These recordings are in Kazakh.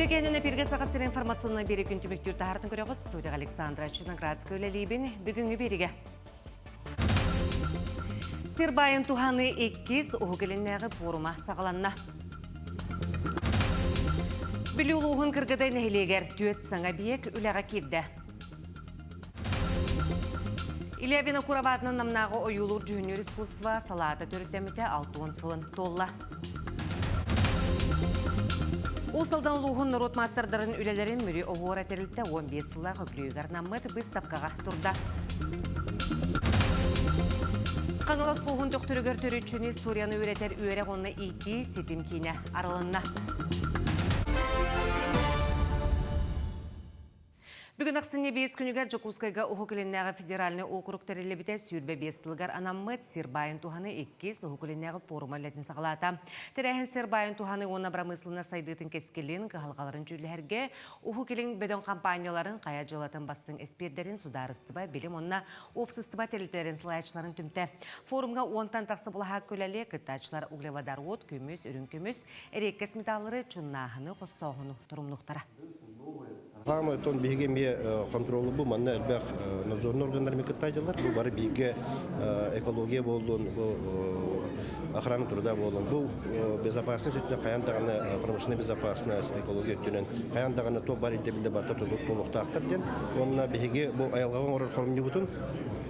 Төгеніне перге сақасыр информационна бері күн түміктер тағардың көріғыт студия Александра Чудноградская өлелейбін бүгінгі беріге. Сирбайын туханы 2 ұғыліннәғі порума сағаланна. Білі ұлуғын кіргідай нәйлегер түйет саңа биек үләға кирді. Илявина Кураватының намнағы ойылур жүйінер искусства салата төріттеміте 6 сылын толла. Усалдан луғын ротмастардарын үлелерін мүрі оғуыр әтерілді 15 сылла көплүйгер наммет біз тапқаға тұрда. Қаңылас луғын төқтірігер түрі историяны өретер өре ғонны ити сетім кейіне аралынна. Бүгін ақсыне 5 күнігер Жокускайға ұғықыліннәғы федеральны округ тәрелебіте сүйірбе 5 сылғар анаммет Сирбайын туханы 2 ұғықыліннәғы порыма ләтін сағалата. Тәрәхін Сирбайын туханы оны брамыслына сайдытын кескелін қағалғаларын жүрлерге ұғықылін бөден компанияларын қая жолатын бастың эспердерін сударыстыба білім онына опсыстыба тәрілтерін сылайшыларын түмті. Форумға 10-тан тақсы бұлаға көләлі күттачылар углеводар от, көміс, үрін көміс, әреккес металлары чүннағыны қостауғыны тұрымлықтара. Хамы тон биге ме контролы бу манна элбек надзорный органдар мекаттайдылар. Бу бары биге экология болдун, бу охрана труда болдун. Бу безопасность үтүнө каяндаганы промышленная безопасность, экология үтүнөн каяндаганы то бар иде билде барта толук толуктактыр ден. Онна биге бу аялган орун форму бутун.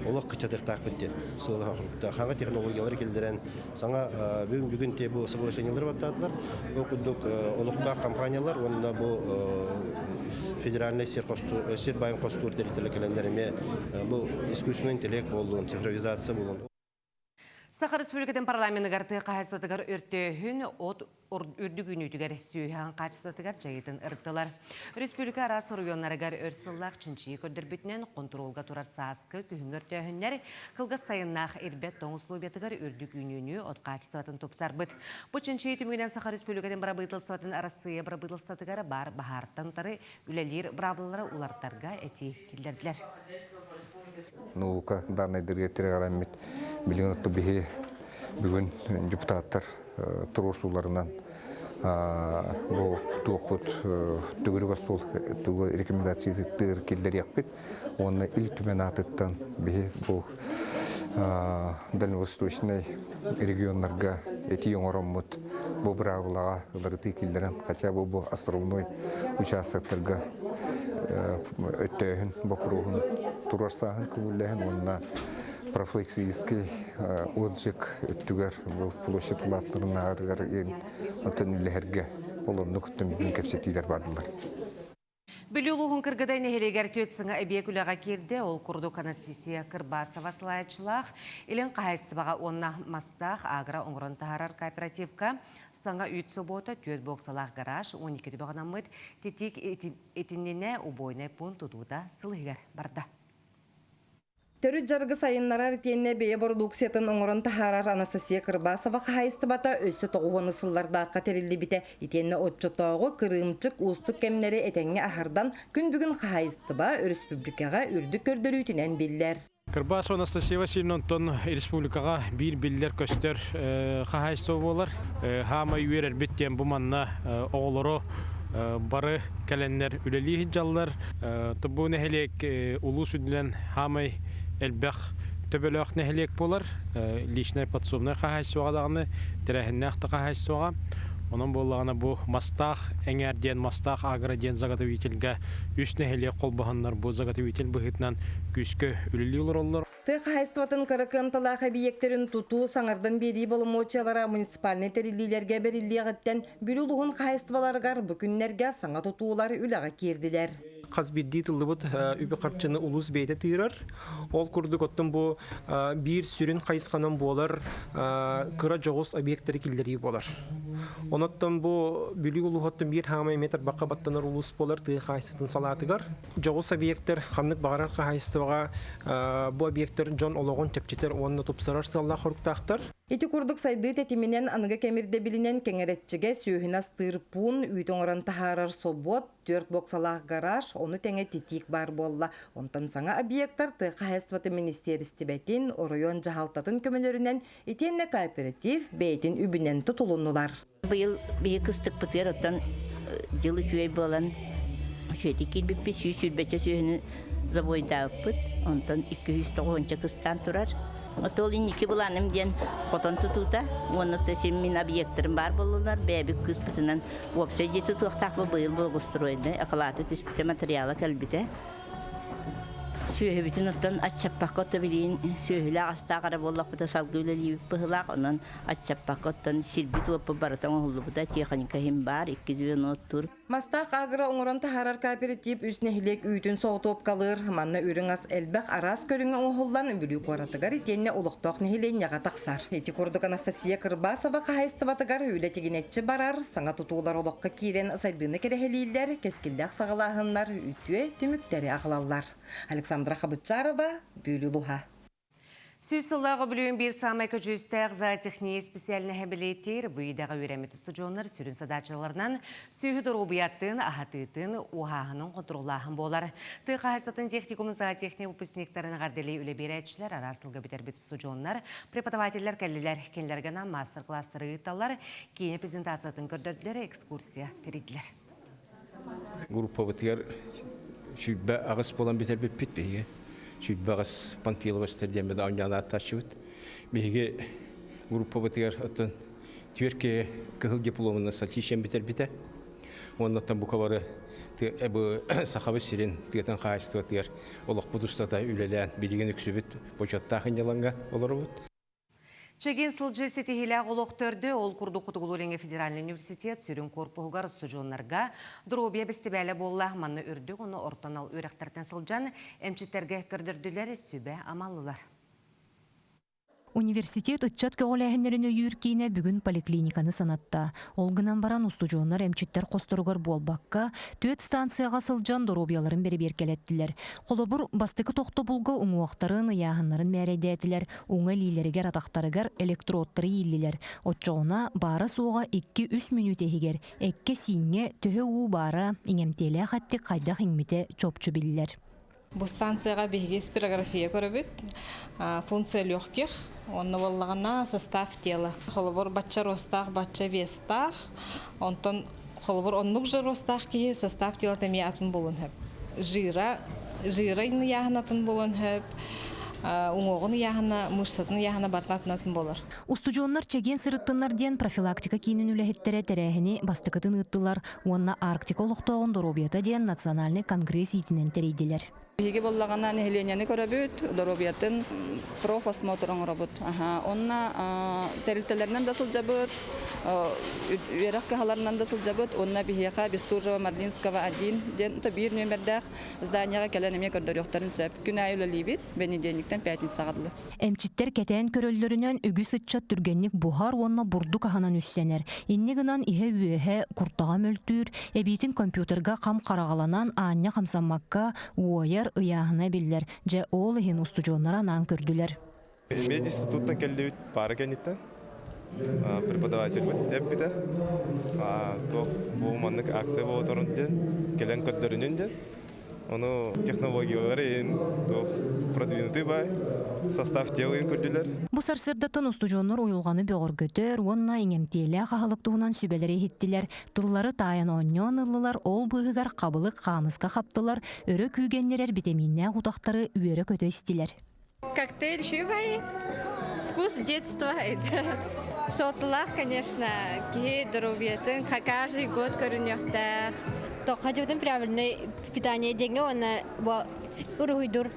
Олық қычадық тақпетте. Қаңға технологиялар келдірен. Саңа бүгін те бұл соглашениялар баттадылар. Өкілдік олықтақ компаниялар, онында бұл федеральный Сирбайын қостуыр территориялы келендеріме бұл искусственный интеллект болуын, цифровизация болуын. Саха Республикатын парламенті ғарты қағайсатығар өртөйін от үрдігін өтігер сүйіған қачсатығар жайытын ұрттылар. Республика арасы районларығар өрсіллақ чынчии көрдір бүтінен контролға тұрар сасқы күйін өртөйінлер қылғы сайыннақ әрбет тоңыслу бетігар үрдігін өні от қачсатын топсар бұд. Бұл чынчии түмігінен Саха Республикатын барабытылсатын арасыйы барабытылсатығар бар бағарттан тары үлелер бұрабылары улартарға әти келдерділер. Наука данный директоры билген отты бүгін депутаттар тұрғыр суларынан бұл тоқпыт түгірі сол түгір рекомендациясы тұғыр келдер яқпет. Оны ил түмен атыттан бұл дальневосточный регионларға әти оңырымыт бұл бірағылаға ғылырыты келдерін, қача бұл островной участоктарға өттөйін, бақыруғын тұрар сағын көңілдәйін, онына профилактический отжиг өттігер площадь ұлаттырын ағырғар ең отын үлігерге олонны күттім кәпсетейлер бардылар. Білулуғын кіргідай нәхелегер төтсіңі әбек үліға керді, ол күрді Анастасия Кырбасова сылайчылақ, елін қайыстыбаға онна мастақ агра оңырын тағарар кооперативка, саңа үйт собота төт боксалақ гараж, 12 бағынан мұд, тетек етіннене убойнай пун тұтуда сылығар барды. Төрүт жаргы сайынларар тенне бeye продукциятын оңорон тахарар Анастасия Кырбасова хайыстыбата өссө тоғуаны сылларда катерилли бите итенне отчотоогу кырымчык устук кемнери этеңге ахардан күн бүгүн хайыстыба республикага үрдүк көрдөрүйтүнен биллер. Кырбасова Анастасия Васильевнантон республикага бир биллер көстөр хайыстыбы болар. Хама үйер биттен буманна оголоро бары каленнер үлели хиджаллар. Тобу нехелек улуу сүдүлен хамай элбэх төбөлөк нехелек болар. Личная подсобная хахайсуга даганы терехиннах та хахайсуга. Онун боллагана бу мастах эңерден мастах агроден заготовительге үч нехелек колбаханнар бу заготовитель быгытнан күскө үлели олор. Тык хайстватын кырыкын талах объекттерин тутуу саңардан бери болумочалара муниципальный терилилерге берилиягеттен бүлүлугун хайстваларгар бүкүннерге саңа тутуулары үлага кирдилер. Қазбидди тылыбыт үбі қарчыны улус бейті тыйрар. Ол күрдік оттың бұл бір сүрін қайысқанын болар, кыра жоғыз объекттері келдері болар. Оноттан бұл бүлі ұлы оттың бір хамай метр баққа баттанар улус болар, тыйы қайсытын салатығар. Жоғыз объекттер қамнық бағарар қайыстыға бұл объекттер жон олығын тепчетер, онына тұпсарар салла құрықтақтар. Ити курдук сайды тетиминен анығы кемирде билинен кеңеретчіге сүйхінас тырпун үйтоңыран тахарар собот, 4 боксалақ гараж, оны теңе тетик бар болла. Онтан саңа объекттар тықа хайстваты министерісті бәтін, оройон жағалтатын көмелерінен итенне кооператив бәйтін үбінен тұтылынылар. Бұл бейі кыстық бұтыр оттан жылы шүйей болан шүйеті келбіппі сүй сүрбәче сүйені завойда өппіт. Онтан 290 кыстан тұрар. Отол инники буланым ден котон тутута. Оны тесем мин объекттарым бар болулар. Бәбі кыз бітінен опса жеті туақтақлы бұйыл болғыстыройды. Ақылаты түспіте материалы кәлбіте. Сүйе бүтін оттан атчаппаққа білейін. Сүйелі ағаста қара боллақ бұта салғы өлелі бұғылақ. Онан атчаппаққа оттан сирбит өпі барытан оғылы бұта техника хем бар. 290 тұр. Мастақ агра оңырын тахарар кооператив үснехилек үйтін соғытып қалыр. Манна үрің ас әлбәқ арас көріңі оңғылдан бүлі қоратығар етенне ұлықтақ нехилен яға тақсар. Еті көрдік Анастасия Кырбасова қағайсты батығар үйлі тегенетші барар. Саңа тұтуылар ұлыққа кейден сайдыны керехелейлер, кескілдәқ сағылағынлар, үйтуе түміктері ағылалар. Александра Хабытчарова, Бүлі Луха. Сүйсіллағы білуін бір самайка жүстәғ зоотехния специальны әбілеттер бұйдағы өреметі студионлар сүрін садачыларынан сүйі дұрубияттың, ағатытын, уағының контроллағын болар. Тұйқа хасатын техникумын зоотехния выпускниктарын ғарделей үлі берәтшілер, арасылғы бітербет студионлар, преподавателер, кәлілер, кенлергена мастер-кластары ұйтталар, кейіне презентациятын көрдірділері экскурсия териділер. Группа бұтығар шүйбә ағыс болан бітербет бітпейге. Чүтбағыз Панфилова стадионда ойнана ташыт. Беге группа бытыр атын Түркия кыл дипломын сатишен битер. Оннан букавары бу сахабы сирен тетен хаасты бытыр. Олық будустата үлелән билеген үксүбүт початта хыняланга олар бут. Чеген сылжы сетихилі олықтырды, ол күрді құтығылырыңы Федеральный университет сүрін корпуғығар студионларға дробия бестебәлі болла манны үрді оны ортанал өріқтіртен сылжан әмчеттерге көрдірділер сөбе амалылар. Университет ұтчат көғіләхінлерін өйір кейіне бүгін поликлиниканы санатта. Олғынан баран устужуонлар әмчеттер қостырғыр болбаққа, төт станцияға сылжан доробияларын бері беркелеттілер. Қолыбыр бастықы тоқты бұлғы ұңуақтарын, яғынларын мәрейді әтілер, ұңы лейлерігер атақтарығар электродтары елілер. Отчоғына бары соға 2-3 минут егер, әкке сиңе төхі ұу бары иңемтелі қатты қайдақ иңметі чопчу білілер. Бұл станцияға бейге спирография көрібіт, функция легких, онны болағына состав тела. Холыбыр батча ростақ, батча вестақ, онтон холыбыр оннық жыр ростақ кейі состав тела тәмиятын болын хөп. Жира ині яғынатын болын хөп, уңоғын яғына, мұшсатын яғына бартынатын болар. Устужуонлар чеген сырыттынлар ден профилактика кейінін үләхеттері тәрәхіні бастықытын ұттылар, онна Арктика олықтауын доробията ден национальный конгресс етінен тәрейділер. Биге боллагана нехленяны көрөбүт, доробиятын профосмотрон робот. Онна терилтелеринен да сылжабыт, верак кахаларынан да сылжабыт. Онна бихека Бестужева Марлинского 1 ден то бир номердах зданияга келенеме көрдөрөктөрүн сөп. Күн айылы либит, бенедениктен пятницага дылы. Эмчиттер кетен көрөллөрүнөн үгү сытчат түргенник бухар онна бурду каханан үссенер. Иннигынан ихе үөһе куртага мөлтүр, эбитин компьютерга кам карагаланан аанья камсамакка уоя ыяһына биллер, же ол ихин устужуоннара наан көрдүлер. Мединституттан келдебит бары кенниттен. Преподаватель бит эббите. То бу маннык акция боло торунден, келен көттөрүнүнден. Ону технологияларын то продвинутый бай, состав телын көрдүлер. Бу сарсырдатын устужуоннор уюлганы бөгөр көтөр, онна иңемтиеле кахалыктуунан сүбелери хиттилер, тыллары тайын оннон ыллылар, ол быгыгар кабылык камыска хаптылар, өрө күйгеннерер витаминне утактары үйөрө көтөстилер. Коктейль шубай, вкус детства. Шотлах, конечно, ки дробиятын, каждый год көрүнөктөр. Тоққажудың правильный питание деньги, оны уруйдур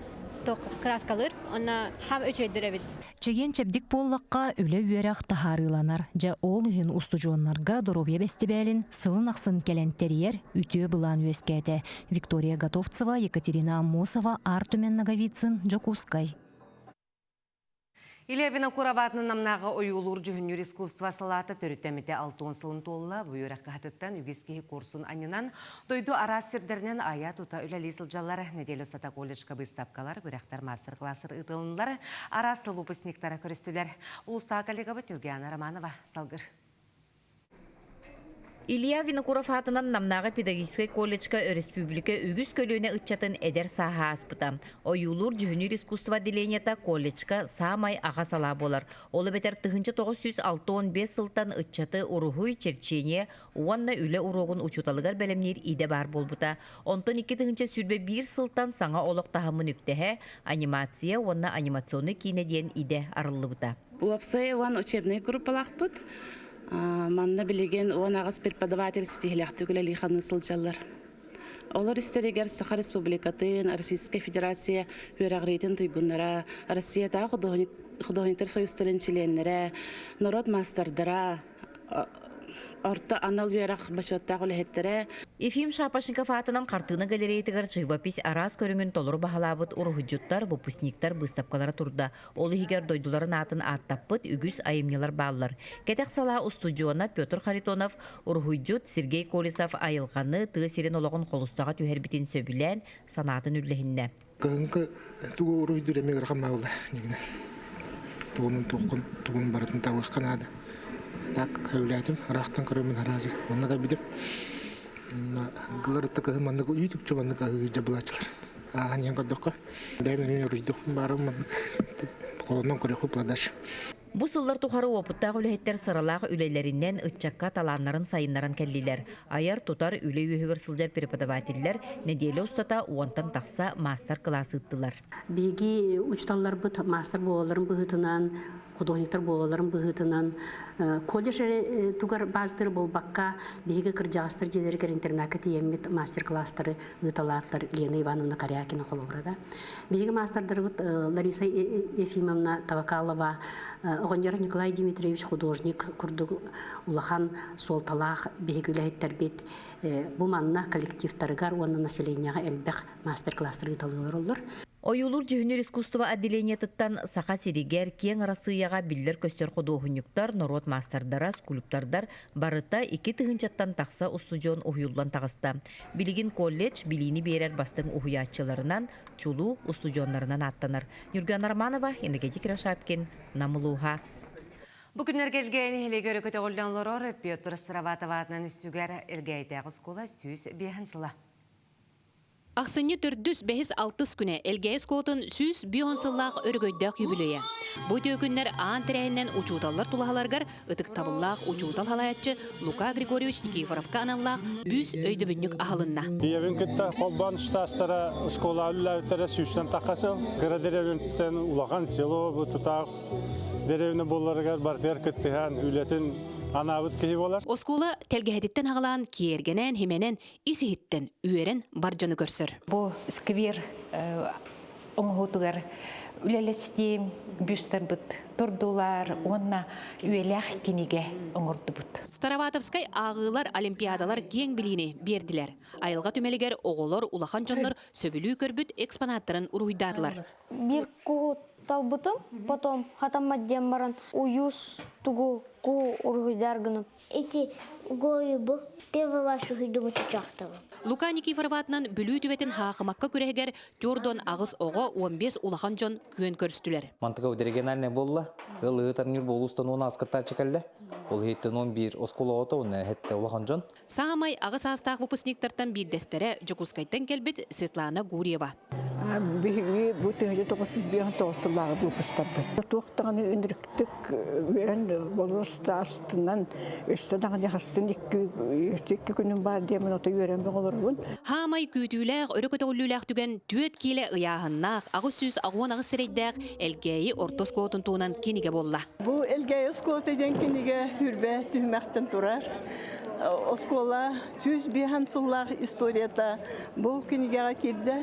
краскалыр, оны хам өчөйдүр эбит. Чеген чепдик боллаққа үлі үйерек тахарыланар, жа ол үйін устужуонларға доробия бестебелін сылын ақсын келентериер үтіе бұлан өскәді. Виктория Готовцева, Екатерина Амосова, Артумен Наговицын, Жокускай. Илебина Курабатының намнағы ойулур жүхінер искусства салаты төріттәметі 6 сылын толла бұйырақ қағатыттан үгескеге курсын анинан дойду арас сірдерінен ая тута үләлі сылжалары неделі сата колледж кабыстапкалар бұрақтар мастер-классыр ұтылынлар арас сыл выпускниктары көрістілер. Улыста коллега Тюргиана Романова салгыр. Илья Винокуров атынан намнағы педагогический колледжка республика үгіз көліне ұтчатын әдер саха аспыта. Ойулур жүхінір искусство отделенията колледжка самай аға сала болар. Олы бетер 1965 сылтан ұтчаты урухуй черчение уанна үлі уруғын учуталығар бәлемнер иде бар болбыта. Онтон 2001 сылтан саңа олық тахымын үктеhe анимация уанна анимационы кейнеден иде арылы бұта. Уапсай уан учебный группалақ бұд. Манна билеген уан ағас преподаватель стихиляқты күлі лиханы сылжалар. Олар истерегер Саха Республикатын, Российская Федерация үйрағрейтін түйгінлері, Россияда художниктер союзтарын членлері, народ мастардара, орта анал үйрақ башоттағы үліхеттері. Ефим Шапашников атынан қартыны галерейтігір живопись арас көріңін толыру бағалабыт ұрғыджуттар, выпускниктар бұстапқалары тұрда. Олы егер дойдуларын атын аттаппыт үгіз айымнелар балылар. Кетек сала устудиона Петр Харитонов, ұрғыджут Сергей Колесов айылғаны тығы серен олығын қолыстаға түйербітін сөбілен санатын үллігінне. Каңғы тұғы ұрғыджу демегір қамауылы негіне. Тұғының барытын тауық қанады. Так, хөвләтим, рахтан көрөмін аразы. Оннага бидим. Гылар тыкы мандык YouTube чубандык жабылачылар. Аньян коддокко. Даймен үрүйдүк барым колоннан көрөкү пладаш. Бу сыллар тухары опуттағы үләйттер сыралағы үләйлерінен ұтчаққа таланларын сайынларын кәллилер. Аяр тутар үләй үйігір сылжар преподавателлер неделе ұстата уантан тақса мастер классы ыттылар. Беги учталлар бұт мастер болаларын бұғытынан, художниктар болаларын бұғытынан, колледжері тугар баздыр болбаққа беги кіржағыстыр жедергер интернака тиеммет мастер класстары ұталарлар Лена Ивановна Корякина қолығырада. Беги мастердары бұт Лариса Ефимовна Тавакалова, Оғынер Николай Дмитриевич художник күрді улахан солталақ бейгіләйттер бет бұл манна коллективтарығар оны населенияға әлбәқ мастер-кластыр ұталығыр олар. Ойулур жүхінер искусство отделениятыттан сақа серегер кен арасыяға білдер көстер құдуғынюктар, народ мастардара, скульптардар барыта 2 тығынчаттан тақса устудион ұйылдан тағыста. Билигин колледж билини берер бастың ұйячыларынан чулу устудионларынан аттанар. Юрген Арманова, Енегетик Рашапкин, Намылуға. Бүгіннер келген еле көрі көте қолданлырыр Петр Сыраватоватынан үстігер әлгейдегі скола сүйіз бейхінсіла. Ақсыны түрдүс бәхіс 6 күне әлгейс қотын сүз бейхінсіллақ өргөйдәк юбілейі. Бұл төгіннер аң тірәйінен учудалар тұлағаларғар ұтық табыллақ учудал халаятчы Лука Григорьевич Никифоровка аналлақ бүз өйді бүннік ағылынна. Евен кетті қолбан штастары школа үлләуттері сүйістен тақасы. Кірадеревенттен улаған село бұтытақ деревні боларығар бартер кеттіған үлетін анабыт кейі болар. Оскола тәлгәхеттен ағылан киергенен, хеменен, исихеттен үйерен баржаны көрсір. Бұл сквер оңғытығар үлелестем, бюстер бұд, тұрдулар, онна үйеләқ кенеге оңырды бұд. Староватовскай ағылар олимпиадалар кең біліне берділер. Айылға түмелігер оғылар улахан жонлар сөбілі көрбіт экспонаттарын ұруйдадылар. Bir kuğu talbıtım, potom hatammadden baran uyuz tuğu kuğu urhuydargınım. İki goyu bu, первый вашу hüydümü çuçaktı. Лука Никифороватынан бүлүү түбетін хақымаққа көрегер Тёрдон ағыз оғы 15 улахан жон күйен көрістілер. Мантыға өдерегенальне болла, ылығы нүр болустан оны асқытта чекалды. Ол хеттен 11 оскола ота, оны хетте улахан жон. Сағамай ағыз астақ выпускниктартан биддестері Жокускайттан келбет Светлана Гурьева. Биһиги бу теңже тоғыз тоғысылағы выпустаппыт. Тоқтағаны өндіріктік өрен болуыста астынан өстедағын яқастын екі күнін бар демен ота өрен бі оларғын. Хамай күйтіләқ, өрекөті үліләқ түген түйет келі ұяғыннақ, ағыз сүз ағуан ағыз сірейдәқ әлгейі ортос қотын туынан кенеге болла. Бұл әлгейі скотыден кенеге хүрбе түхмәқтін тұрар. Оскола сүз бейхансыллақ историята бұл кенегеға келді.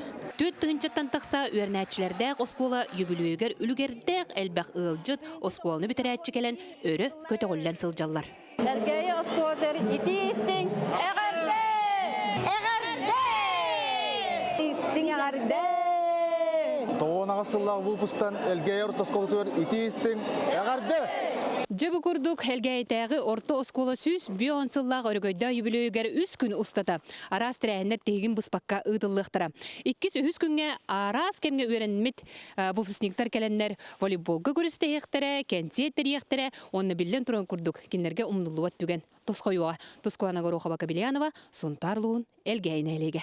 Төт тыңчаттан тақса өрнәтчілердәқ оскола юбилейгер үлгердәқ әлбәқ ылжыт осколаны бітірәтчі келен өрі көті қоллан сылжалар. Әлгейі осколдар ити істің әғарде! Әғарде! Істің әғарде! Тоғынаға сыллағы выпустан әлгей орта осколы итистің әғарды. Жабы күрдік әлгәйтәғі орта оскола сүз бион сыллағы өргөйді юбилейгер үз күн ұстата. Арас тірәйінер тегін бұспаққа ұдылықтыра. Иккіз үз күнге арас кемге өренмет бұпсынықтар кәлінер волейболға көрісті ектірі, кәнсеттер ектірі, оны білден тұрын күрдік кенлерге ұмдылуат түген. Тосқойуға. Тосқойана Горохова Кабелянова, Сунтарлуын әлгәйін әлеге.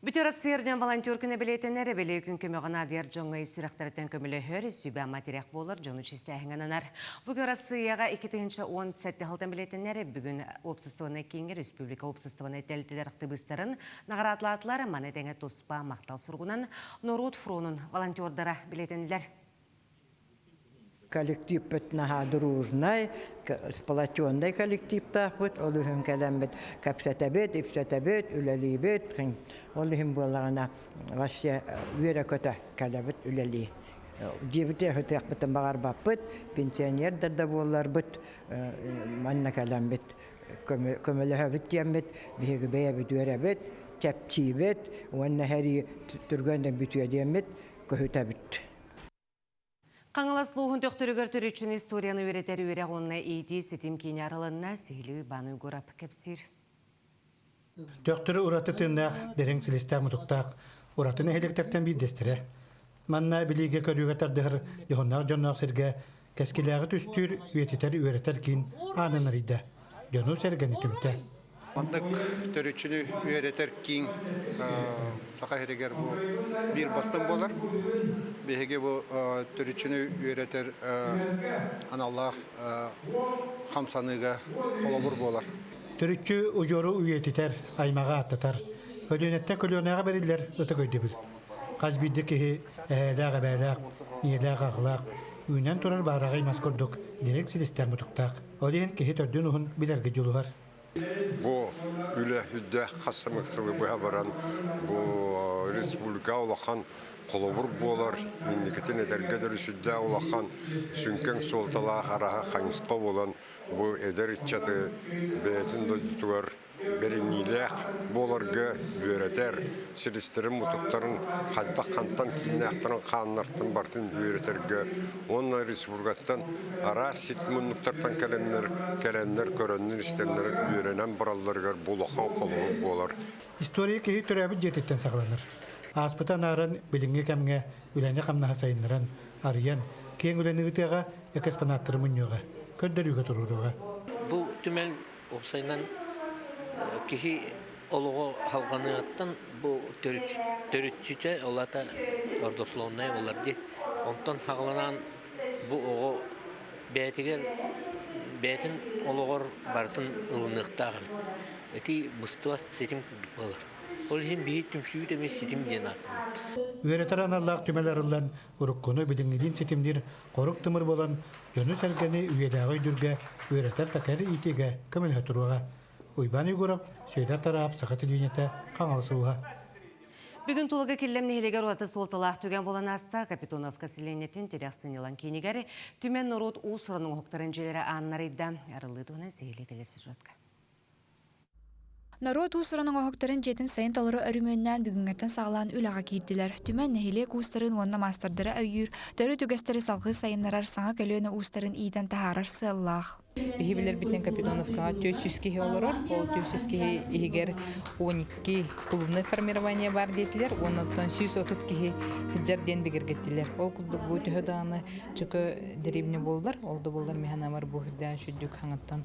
Бүтер асырден волонтер күні білетенері біле күн көмеғана дер жоңғай сүрақтарыттен көмілі хөр сүбә материақ болыр, жоны чисті әңгінанар. Бүгін асыяға 2-10 сәтті қылтан білетенері бүгін опсыстығына кейінгі республика опсыстығына тәлітелер ақтыбыстарын нағаратлатлары манетеңе тоспа мақтал сұрғынан Норут фронын волонтердара білетенілер. Коллектив петнаха дружный, сплоченный коллектив тахбыт, олыхым кәләмбет, капсатабет, ипсатабет, үләлибет, олыхым болағына вообще үйері көті кәләбет үләли. Дебіте хөтек бітін бағар баппыт, пенсионердер да болар бұт, манна кәләмбет, көмілі хөбіт дембет, бейгі бәйәбет үйерәбет, тәпчибет, онна хәри түргенден бүтуя дембет, көхітәбет. Қаңылас луғын төқтірігір түрічін историяны өретер өре ғонына ейді сетім кейін арылынна сейлі баны көріп кәпсір. Төқтірі ұраты тыңнақ, дәрің сілістәк мұтықтақ, ұратыны хеліктәктен бейдестірі. Манна біліге көріге тардығыр, жоғыннақ жоннақ сірге, кәскеләғы түстір өететер өретер кейін аныныр еді. Жону сәргені түмті. Мандык төрүчүнү үйрөтер кийин сака херегер бу бир бастан болар. Беге бу төрүчүнү үйрөтер аналлах хамсаныга колобур болар. Төрүчү ужору үйетитер аймага аттатар. Көдөнетте көлөнага берилер өтө көйдөбүл. Каз бидде ки дага бәлак, иелак аглак, үйнен турар барагай маскордук, дирек силистер мутуктак. Олен ки төрдүн ухун билерге жолугар. Бу үле хүддә қасымықсылы бұға баран, бу республика олақан қолыбыр болар, мемлекеттен әдерге дұры сүдді олақан, сүнкен солтала қараға қаңысқа болан, бу әдер итчаты бәйтін дойдығар, беренилек боларга үйретер, сілістерін мұтықтарын қадда қантан кейінәқтарын қаннартын бартын үйретерге, онна республикаттан арас сетмұнлықтардан кәләннер көріннер істемдер үйренен бұралларғар болақан қолығы болар. История кеhi түрәбі жететтен сақланыр. Аспытан арын білімге кәмге үләне қамнаға сайыныран, ариян, кейін үләне ғытыға экспонаттыры мұньоға, көддеріге тұруруға. Бұл түмен оқсайнан кихи олого халганыаттан бу төрүчүчө олата ордослоонай оларди онтон хагланан бу ого бетигер бетин ологор бартын ылыныктагы эти бустуа сетим болар олхин бейт түмшү деме сетим денат Үйретер аналлақ түмелерілен ұрыққыны біліңгелін сетімдер қорық тымыр болан жөні сәргені үйедағы үйдірге үйретер такәрі итеге көмілі тұруға. Уйбан үйгіріп, сөйдер тарап, сақа телевинеті қаңалысуға. Бүгін тұлығы келемні хелегер уаты солтылақ түген болан аста Капитоновка селенетін теряқсынелан кейінігері түмен нұрут ұсырының ұқтарын желері аннарыйда арылы туғынан сейлі келесі жатқа. Народ усырының оқтарын жетін сайын талыры өріменнен бүгінгеттен сағылан үлаға кейділер. Түмен нәхилек ұстарын онна мастардары өйір, дөрі түгестері салғы сайынларар саңа көліні ұстарын ийтен тахарар сыллақ. Бихибилер битен Капитоновка төсүскеһи олорор, ол төсүскеһи игер 12 клубный формирование бар дейтилер, оннан сүз отут кеһи хиджарден бигергеттилер. Ол кулдук бу төһөдааны чөкө дерибне болдар, олду болдар механамар бу хидда шүддүк хаңаттан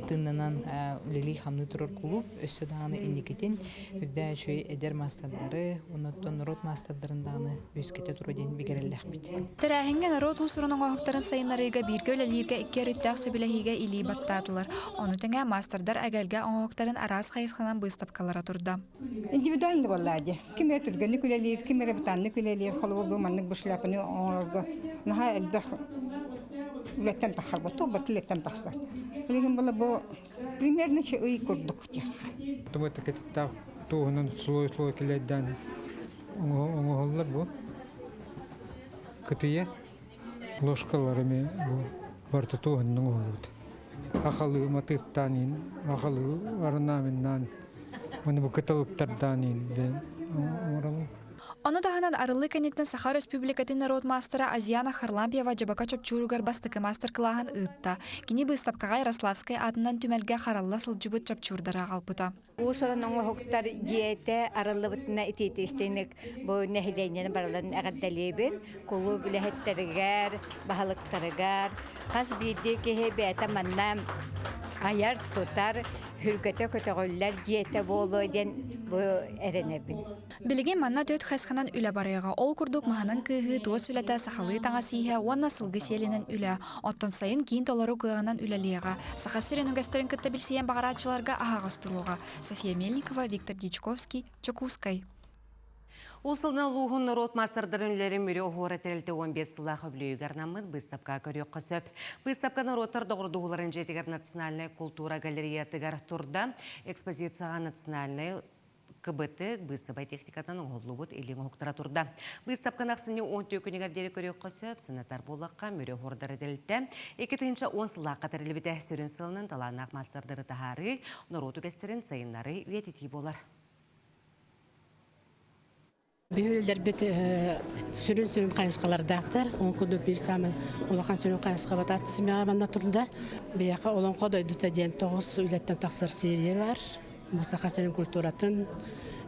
тыннан үлели хамны турар клуб өсөдааны индикетен хидда шөй эдер мастардары, оннан рот мастардарындагы өскете туруден бигереллек бит. Терәһинге народ усурының оқтарын сайынларыга бирге үлелерге 2 реттак сөбелеһиге или баттатылар. Оны теңе мастердар әгәлгә оңоқтарын арас хайысқанан быстапкалара турда. Индивидуальный боллади. Киме турганы күлелер, киме ребтанны күлелер, холбу бу маннык бушлапыны оңорга. Наха элбэх үлеттен тахар бу, тобат үлеттен тахсар. Леген була бу примерно че ый курдук тих. Тумы такетта туунун слой келеден оңоллар бу. Кытыя ложкаларыме бу барты туунун оңолут. Ахалы матыптанин, ахалы арнаменнан, оны бу кытылыктарданин бен орал. Оны таханан арылы кенеттен Саха Республикатын народ мастера Азияна Харлампьева жабака чөпчуругар бастыкы мастер кылахан ытта. Кини быстапкага Ярославская атынан түмелге харалла сылжыбыт чөпчурдара қалпыта. Усорон оңохуктар диете арылыбытына итетестенек бу нехиленен баралан агаддалебин кулу билехеттеригер бахалыктарыгар кас бирде кеhe бета манна аяр тутар хүргөтө көтөгөллөр диете болу ден бу эренебин. Билеген манна төт хэсханан үле барыга ол курдук маханан кыһы туос үлете сахалы таңа сиһе уанна сылгы селенен үле оттон сайын кийин толору кыганан үлелига сахасырын үгестерин кытта билсиен багарачыларга ахагас туруга. София Мельникова, Виктор Дичковский, Чакускай. Усылна луғын народ мастардырынлерін мүре оғыры тәрілті 15 сылағы білеугер намыд бұстапқа көрек қысып. Бұстапқа народтар доғырдуғыларын жетігер национальная культура галереятығар тұрда экспозицияға национальная КБТ бұстапай техникатан оғылы бұд елің оқтыра тұрда. Бұстапқан ақсыны 10 күнігер дері көрек қысып, сынатар болаққа мүре оғырдары дәлітті. 2-10 сылаққа тәрілі біті сүрін сылының таланақ мастардыры тағары, народ үгестерін сайынлары өететі болар. Büyüler bit sürün kayıskalardaqtar. On kodu bir samı olakan sürün kayıska batat simya banda turunda. Biyaka olan kodu duta diyen 9 ületten taksır seriyer var. Bu saka sürün kulturatın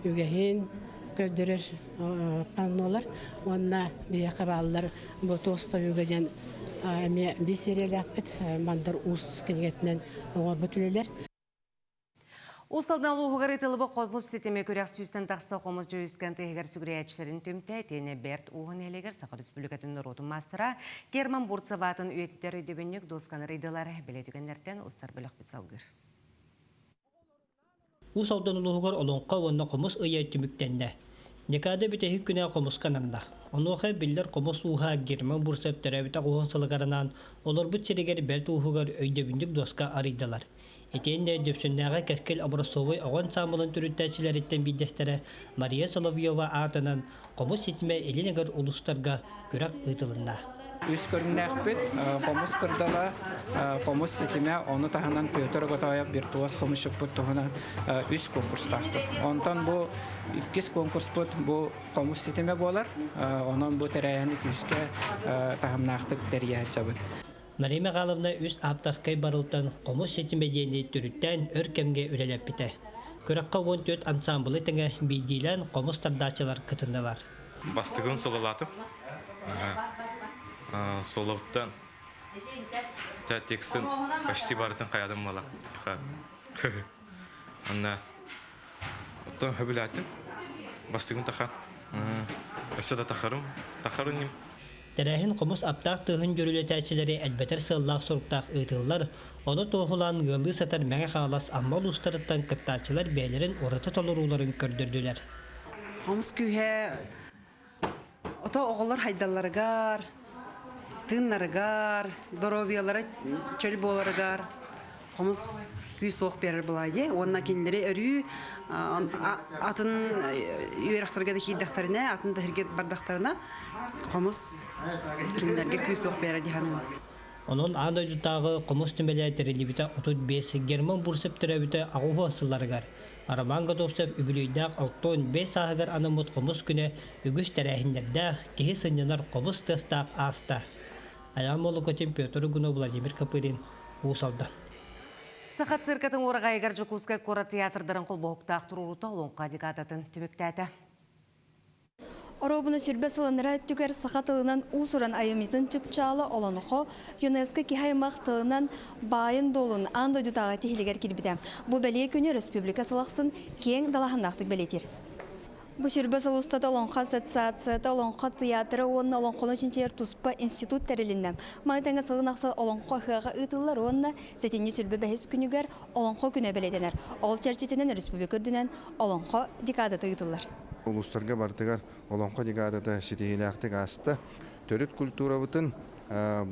ügehin gördürür panolar. Onna biyaka bağlılar bu tosta ügeyen bir seriyer yapıt. Mandar us kenegetinden oğur bütüleler. Усалдан луғығыр етілібі қойбұз сетеме көрек сүйістен тақсы қомыз жойыскен тегер сүгірейетшілерін төмті тені бәрт уғын әлегер Сақыр Республикатын народын мастыра Герман Бурцеватын үйетітер өйдебенек досканы рейділары білетігендерден ұстар білік бітсалғыр. Усалдан луғығыр олонқа онна қомыз өйет түміктенді. Некады бітегі күне қомыз қананда. Онуға білдер қомыз уға Герман Бурцев тәрәбіті қоғын сылығарынан олар бұт серегер бәрт уғығыр өйдебенек доска арейділар. Етенде дөпсүннәға кәскел образовой оған самылын түріттәчілереттен бидестері Мария Соловьева атынан қомыз сетіме елінегер ұлыстарға көрек ұйтылында. Үс көріннәқ бүт, қомыз кырдала, қомыз сетіме оны тағынан пөтір ғотайып бір туас қомызшық бүт тұғына үс конкурс тақты. Онтан бұл 2 конкурс бүт бұл қомыз сетіме болар, онан бұл тәрәйәні күске тағымнақтық дәрия жабыт. Марима Галовна үз аптаскай барылтан қомыз сетіме дейіне түріттен өркемге үлелеп біті. Көрекқа 14 ансамблы теңе бейдейлен қомыз тардачылар кытындылар. Бастығын солалатып, солауттан тәтексін почти барытын қаядым мала. Анна оттан хөбіләтім, бастығын тақа, өсі да тақарым нем. Тәрәхін қомыз аптақ тұғын жүрілі тәчілері әлбәтір сыллақ сұрықтақ ұйтылылар, оны тоғылан ғылы сатар мәңе қалас аммал ұстарыттан кыттачылар бәлерін ораты толыруларын көрдірділер. Қомыз күйе ото оғылар хайдаларығар, тыңнарығар, доробиялары чөл боларығар, қомыз күй соқ берір бұлайды. Онына кендері өрі атын үйерақтарға да кейдақтарына, атын да хергет бардақтарына қомыз кендерге күй соқ берір дейханым. Onun anda jutағы қомыз түмелі біті 35 Герман Бурцев тірәбіті ағуғы асыларығар. Араманға топсап үбілейдәқ 6-5 сағығар анымыт қомыз күні үгіс тәрәхіндердәқ кеге сынялар қомыз тестақ аста. Аям олы көтен Петр Гуно Владимир Капырин ұсалдан. Сақат циркатын орыға егер Жакускай қора театрдарын қол боқтақ тұруыта олонға декататын түміктәті. Оробуна сүрбе сылыныра түгер сақат ылынан ұсыран айыметін чыпчалы олонықо ЮНЕСКО кихаймақ тылынан байын долын анда дұтаға техилегер келбіді. Бұл бәле күні республика сылақсын кең далахынақтық бәлетер. Бұл сүрбе сылыстады олонқа ассоциацияты олонқа театры онына олонқолы жинчер тұспа институт тәрелінді. Маңтаңа сылынақсы олонқа қыға ұйтылар онына сәтенне сүрбе бәхес күнігер олонқа күні бәлетенер. Ол чәрчетінен республика үрдінен олонқа декадаты ұйтылар. Улустарга бартыгар олонқа декадаты сетихиләқтік асты. Төріт культура бұтын,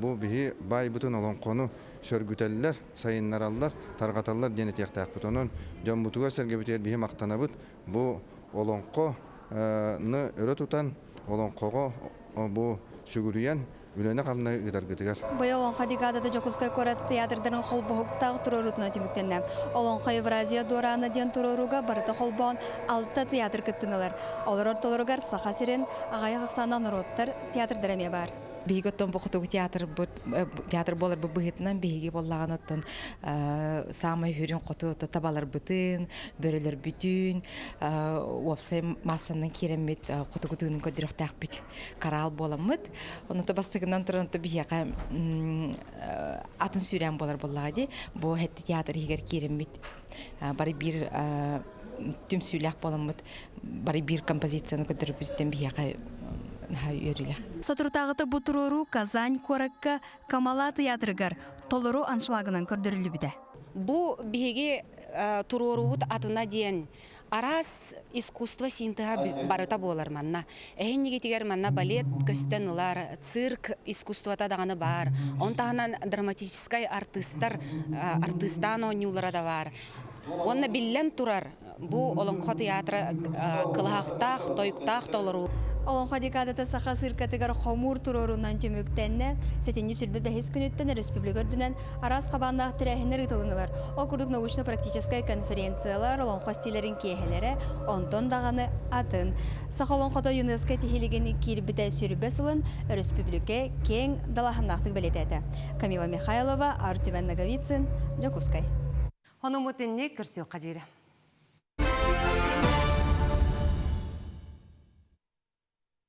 бұл бігі бай бұтын олонқоны сөргүтәлілер, сайыннаралар, тарғаталар дені тияқтақ бұт. Onun жан бұтыға сәрге бітер бігі мақтана бұт. Бұл олонқоны өрі тұтан, олонқоға бұл сүгіріен үлөне камна ыдаргытыгар. Быйыл Олонқа декадада Жокускай корат театрдарын холбохуктағы турорутуна түміктенне. Олонқа Евразия дораны ден туроруга барыты холбоон 6 театр кыттыналар. Олар ортолоругар саха сирен ағайы қақсанан ороттар театрдыраме бар. Биги оттон бохотугу театр болар бу быгытынан биги боллаган оттон самай хүрүн коту табалар бытын бөрөлөр бүтүн опсай массанын керемет котугутунун көдүрөктак бит карал боламыт онута бастыгынан турунта бияка атын сүрән болар боллагади бу хетти театр хигер керемет бары бир түм сүйләк боламыт бары бир композицияны көдүрүп бүтүн бияка Сотуртағыты бұтырору Казань, Коракка, Камала театрыгар толору аншлагынан көрдірілі біде. Бұ беге туроруут атына дейін арас искусство синтыға барыта болар манна. Әйін негетігер манна балет көстен ұлар, цирк искусствота дағаны бар. Онтағынан драматическай артыстан ойнулары да бар. Онна биллен турар бұ олонқо театры кылақтақ, тойықтақ толыру. Олонқа декадата саха сыркатыгар хомур турорунан жөмөктенне, сетенни сүрбі бәхес күнеттен республикөрдінен арас қабандақ тірәхінер ұтылынылар. Окурдук научно-практическай конференциялар олонқа стилерин кейхелері онтон дағаны атын. Саха олонқада ЮНЕСКО тихилігені кирбіде сүрбі сылын республике кең далахыннақтық білететі. Камила Михайлова, Артюмен Наговицин, Жакускай. Оны мұтынне көрсеу қадері.